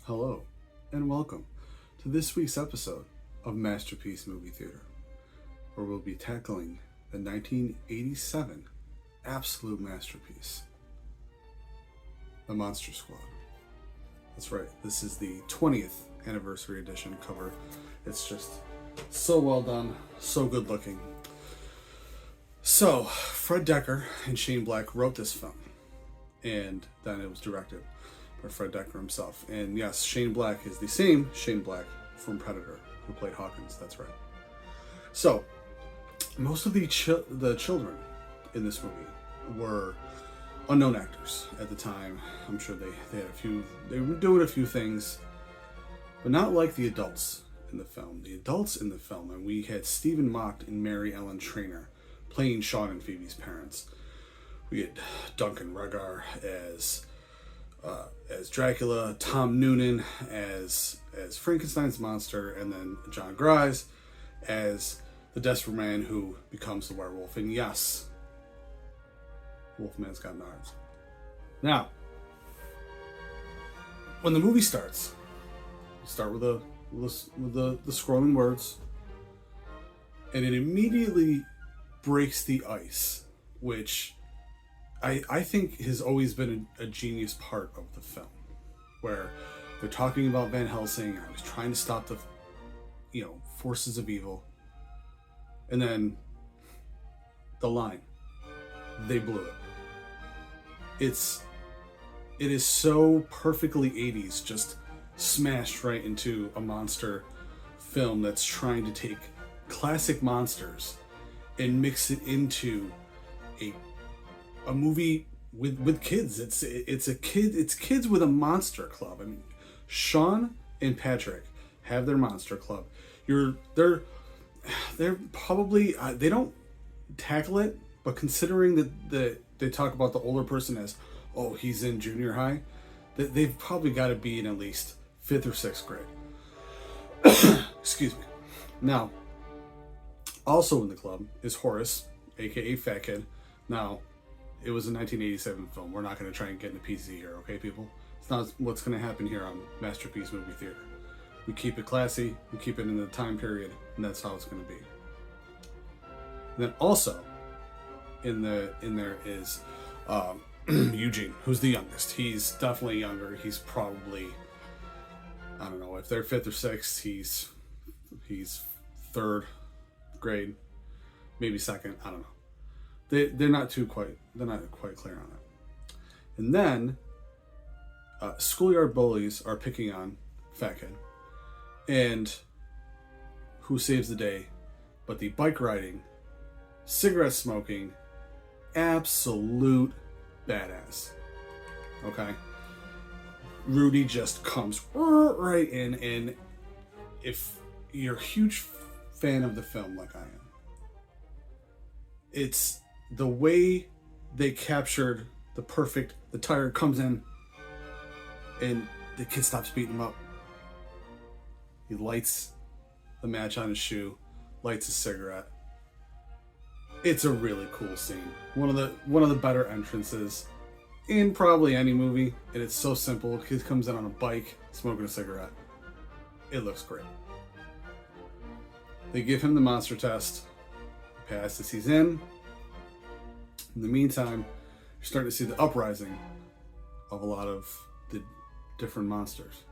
Hello, and welcome to this week's episode of Masterpiece Movie Theater, where we'll be tackling the 1987 absolute masterpiece, The Monster Squad. That's right, this is the 20th anniversary edition cover. It's just so well done, so good looking. So, Fred Dekker and Shane Black wrote this film, and then it was directed by Fred Dekker himself. And yes, Shane Black is the same Shane Black from Predator, who played Hawkins, that's right. So, most of the children in this movie were unknown actors at the time. I'm sure they were doing a few things, but not like the adults in the film. The adults in the film, and we had Stephen Mock and Mary Ellen Trainor playing Sean and Phoebe's parents. We had Duncan Regar as Dracula, Tom Noonan as Frankenstein's monster, and then John Grise as the desperate man who becomes the werewolf. And yes, Wolfman's got knives. Now, when the movie starts, we start with the scrolling words, and it immediately breaks the ice, which I think has always been a genius part of the film, where they're talking about Van Helsing. I was trying to stop the, forces of evil, and then the line, they blew it. It is so perfectly 80s, just smashed right into a monster film that's trying to take classic monsters and mix it into a movie with kids. It's kids with a monster club. I mean, Sean and Patrick have their monster club. They're probably they don't tackle it, but considering that they talk about the older person as, oh, he's in junior high, they've probably got to be in at least 5th or 6th grade. Excuse me. Now, also in the club is Horace, aka Fat Kid. Now, it was a 1987 film. We're not going to try and get into PC here, okay, people? It's not what's going to happen here on Masterpiece Movie Theater. We keep it classy, we keep it in the time period, and that's how it's going to be. And then also, in there is Eugene, who's the youngest. He's definitely younger. He's probably, I don't know, if they're 5th or 6th, he's 3rd grade, maybe 2nd. I don't know. They're not quite clear on it. And then schoolyard bullies are picking on Fat Kid, and who saves the day but the bike riding, cigarette smoking, absolute badass. Okay, Rudy just comes right in, and if you're a huge fan of the film like I am, it's the way they captured the tire comes in and the kid stops beating him up. He lights the match on his shoe, lights a cigarette. It's a really cool scene. One of the better entrances in probably any movie, and it's so simple. Kid comes in on a bike, smoking a cigarette. It looks great. They give him the monster test. He passes, he's in. In the meantime, you're starting to see the uprising of a lot of the different monsters.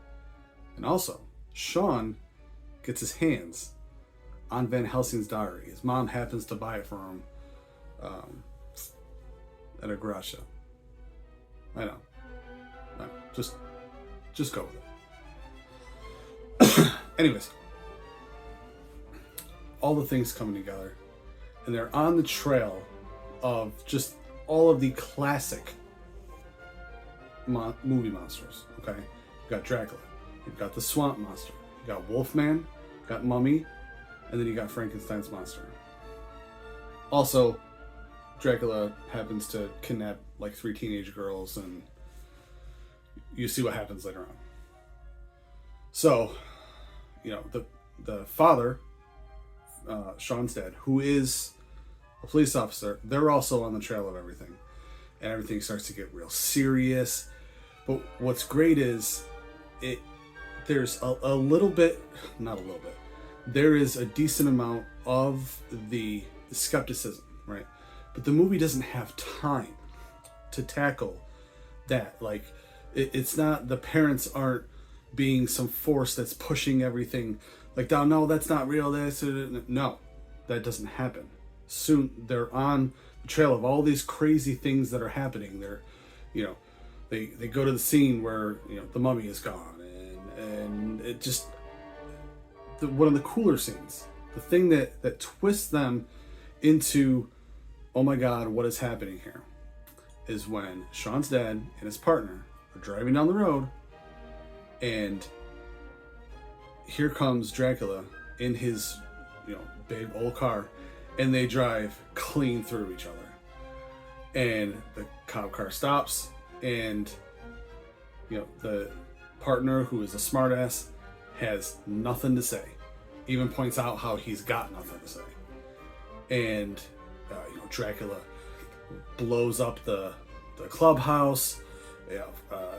And also, Sean gets his hands on Van Helsing's diary. His mom happens to buy it for him at a garage sale. I know. Just go with it. Anyways, all the things coming together, and they're on the trail of just all of the classic movie monsters. Okay, you got Dracula, you've got the Swamp Monster, you got Wolfman, you got Mummy, and then you got Frankenstein's monster. Also, Dracula happens to kidnap like 3 teenage girls, and you see what happens later on. So, the father, Sean's dad, who is a police officer, they're also on the trail of everything. And everything starts to get real serious. But what's great is there's a little bit, not a little bit, there is a decent amount of the skepticism, right? But the movie doesn't have time to tackle that. Like, it's not, the parents aren't being some force that's pushing everything like down. No, that's not real. No, that doesn't happen. Soon they're on the trail of all these crazy things that are happening. They're, you know, they go to the scene where, you know, the mummy is gone, and it just, one of the cooler scenes, the thing that twists them into, oh my God, what is happening here, is when Sean's dad and his partner are driving down the road, and here comes Dracula in his, you know, big old car, and they drive clean through each other. And the cop car stops, and, you know, the partner, who is a smartass, has nothing to say. Even points out how he's got nothing to say. And, you know, Dracula blows up the clubhouse. You know,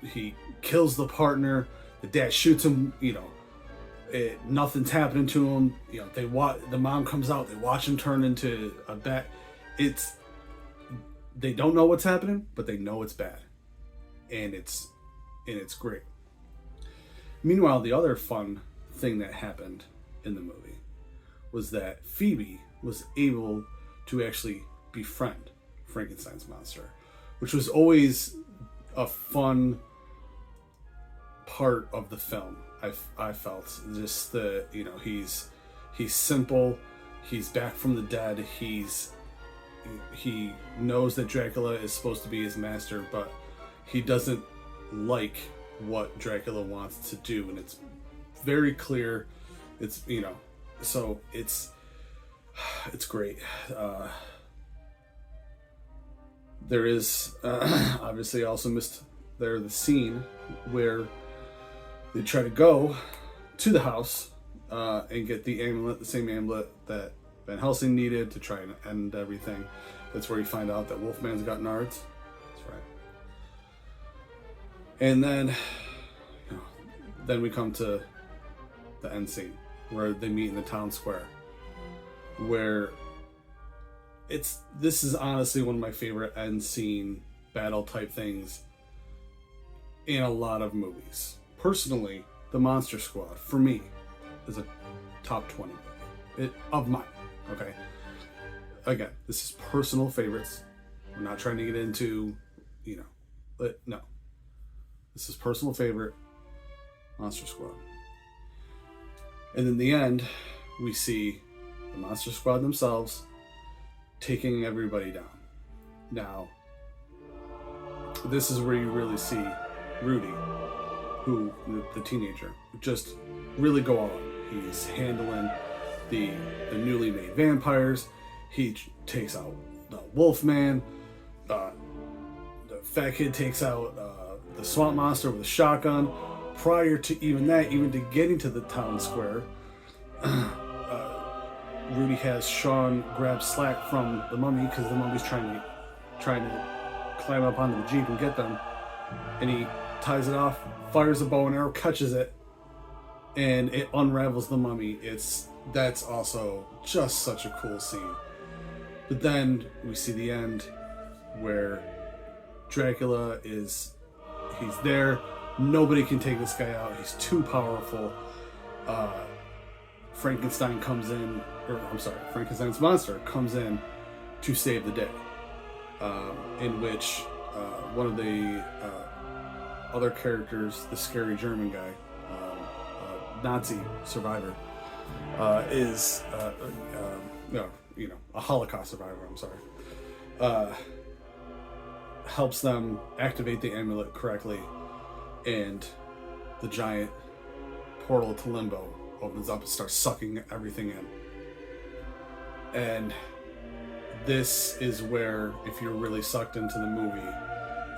he kills the partner. The dad shoots him. You know, nothing's happening to him. You know, the mom comes out. They watch him turn into a bat. They don't know what's happening, but they know it's bad, and it's great. Meanwhile, the other fun thing that happened in the movie was that Phoebe was able to actually befriend Frankenstein's monster, which was always a fun part of the film. I felt just the, you know, he's simple, he's back from the dead, he knows that Dracula is supposed to be his master, but he doesn't like what Dracula wants to do, and it's very clear. It's, you know, so it's great. There is obviously also missed there the scene where they try to go to the house and get the amulet, the same amulet that Van Helsing needed to try and end everything. That's where you find out that Wolfman's got nards. That's right. And then, you know, then we come to the end scene where they meet in the town square, where this is honestly one of my favorite end scene battle type things in a lot of movies. Personally, The Monster Squad, for me, is a top 20 movie of mine. Okay, again, this is personal favorites. We're not trying to get into, you know, but no, this is personal favorite, Monster Squad. And in the end, we see the Monster Squad themselves taking everybody down. Now, this is where you really see Rudy, who, the teenager, just really go all in. He's handling the newly made vampires. He takes out the Wolfman. The fat kid takes out the swamp monster with a shotgun. Prior to even to getting to the town square, Rudy has Sean grab slack from the mummy, because the mummy's trying to climb up onto the Jeep and get them, and he ties it off, fires a bow and arrow, catches it, and it unravels the mummy. That's also just such a cool scene. But then we see the end where Dracula he's there. Nobody can take this guy out. He's too powerful. Frankenstein's monster comes in to save the day. In which one of the other characters, the scary German guy, Nazi survivor, is a Holocaust survivor. I'm sorry. Helps them activate the amulet correctly, and the giant portal to Limbo opens up and starts sucking everything in. And this is where, if you're really sucked into the movie,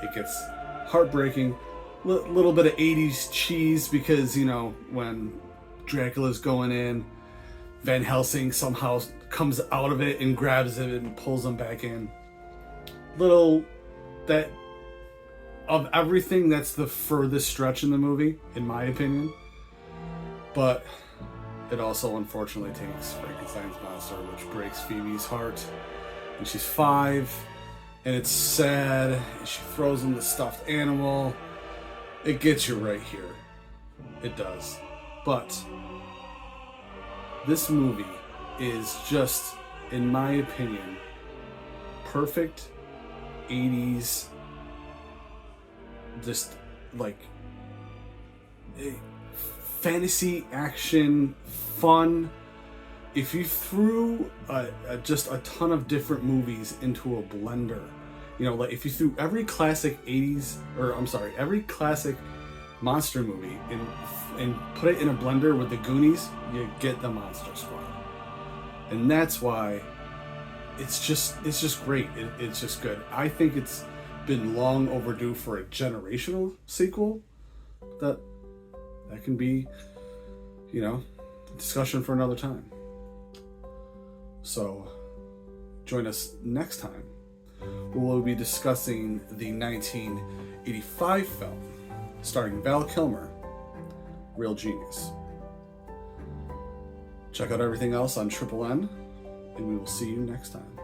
it gets heartbreaking. Little bit of 80s cheese, because, you know, when Dracula's going in, Van Helsing somehow comes out of it and grabs it and pulls him back in. Little, that of everything, that's the furthest stretch in the movie, in my opinion. But it also unfortunately takes Frankenstein's monster, which breaks Phoebe's heart. And she's 5, and it's sad, and she throws him the stuffed animal. It gets you right here. It does. But this movie is just, in my opinion, perfect 80s, just like fantasy action fun. If you threw just a ton of different movies into a blender, you know, like if you threw every classic every classic monster movie and put it in a blender with the Goonies, you get the Monster Squad. And that's why it's just great. It's just good. I think it's been long overdue for a generational sequel. That can be, you know, discussion for another time. So join us next time. We'll be discussing the 1985 film starring Val Kilmer, Real Genius. Check out everything else on Triple N, and we will see you next time.